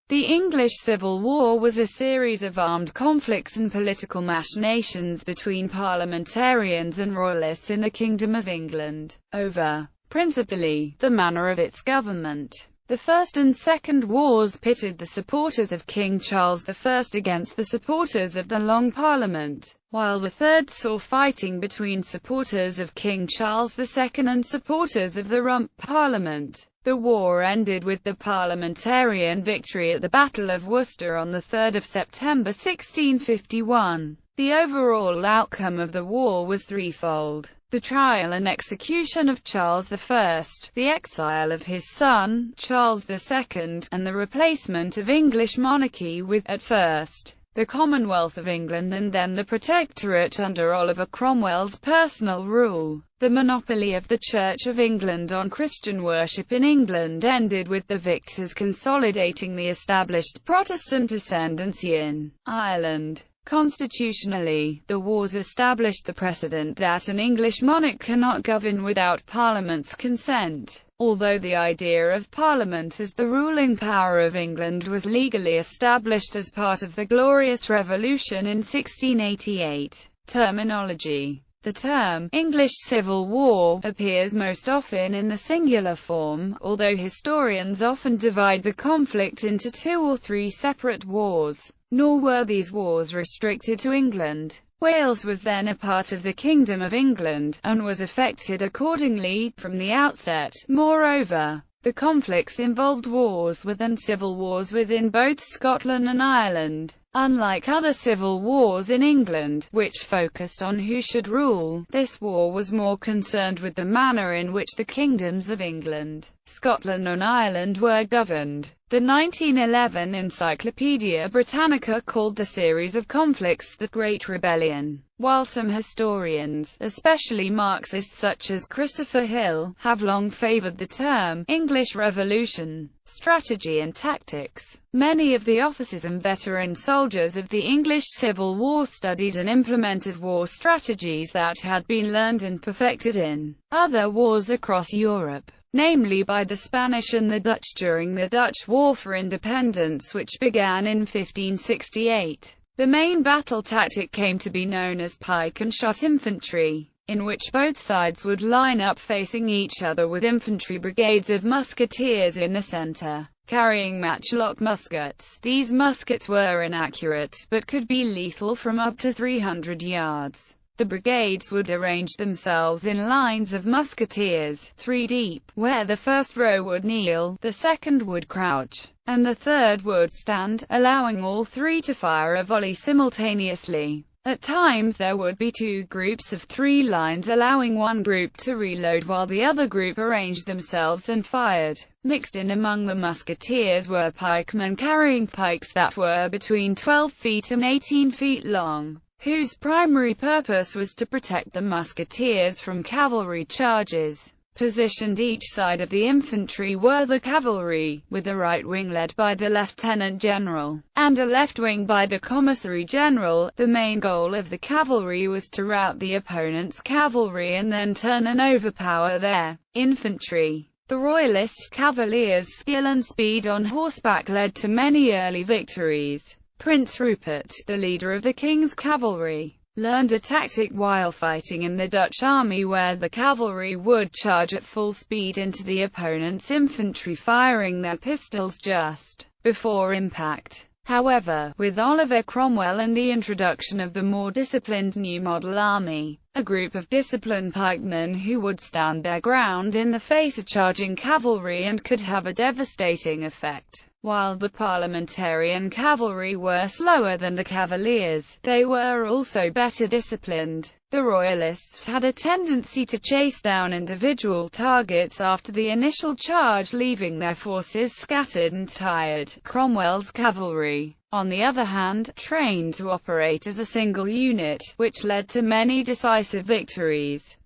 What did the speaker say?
The English Civil War was a series of armed conflicts and political machinations between parliamentarians and royalists in the Kingdom of England, over, principally, the manner of its government. The First and Second Wars pitted the supporters of King Charles I against the supporters of the Long Parliament, while the Third saw fighting between supporters of King Charles II and supporters of the Rump Parliament. The war ended with the parliamentarian victory at the Battle of Worcester on 3 September 1651. The overall outcome of the war was threefold: the trial and execution of Charles I, the exile of his son, Charles II, and the replacement of English monarchy with, at first, the Commonwealth of England and then the Protectorate under Oliver Cromwell's personal rule. The monopoly of the Church of England on Christian worship in England ended with the victors consolidating the established Protestant ascendancy in Ireland. Constitutionally, the wars established the precedent that an English monarch cannot govern without Parliament's consent. Although the idea of Parliament as the ruling power of England was legally established as part of the Glorious Revolution in 1688. Terminology. The term, English Civil War, appears most often in the singular form, although historians often divide the conflict into 2 or 3 separate wars. Nor were these wars restricted to England. Wales was then a part of the Kingdom of England, and was affected accordingly, from the outset. Moreover, the conflicts involved wars with and civil wars within both Scotland and Ireland. Unlike other civil wars in England, which focused on who should rule, this war was more concerned with the manner in which the kingdoms of England, Scotland and Ireland were governed. The 1911 Encyclopaedia Britannica called the series of conflicts the Great Rebellion, while some historians, especially Marxists such as Christopher Hill, have long favored the term English Revolution. Strategy and tactics. Many of the officers and veteran soldiers of the English Civil War studied and implemented war strategies that had been learned and perfected in other wars across Europe, namely by the Spanish and the Dutch during the Dutch War for Independence, which began in 1568. The main battle tactic came to be known as pike and shot infantry, in which both sides would line up facing each other with infantry brigades of musketeers in the center, carrying matchlock muskets. These muskets were inaccurate, but could be lethal from up to 300 yards. The brigades would arrange themselves in lines of musketeers, 3 deep, where the first row would kneel, the second would crouch, and the third would stand, allowing all 3 to fire a volley simultaneously. At times there would be 2 groups of 3 lines, allowing one group to reload while the other group arranged themselves and fired. Mixed in among the musketeers were pikemen carrying pikes that were between 12 feet and 18 feet long, whose primary purpose was to protect the musketeers from cavalry charges. Positioned each side of the infantry were the cavalry, with a right wing led by the lieutenant general, and a left wing by the commissary general. The main goal of the cavalry was to rout the opponent's cavalry and then turn and overpower their infantry. The Royalist cavaliers' skill and speed on horseback led to many early victories. Prince Rupert, the leader of the King's cavalry, learned a tactic while fighting in the Dutch army where the cavalry would charge at full speed into the opponent's infantry, firing their pistols just before impact. However, with Oliver Cromwell and the introduction of the more disciplined new model army, a group of disciplined pikemen who would stand their ground in the face of charging cavalry and could have a devastating effect. While the parliamentarian cavalry were slower than the cavaliers, they were also better disciplined. The Royalists had a tendency to chase down individual targets after the initial charge, leaving their forces scattered and tired. Cromwell's cavalry, on the other hand, trained to operate as a single unit, which led to many decisive victories.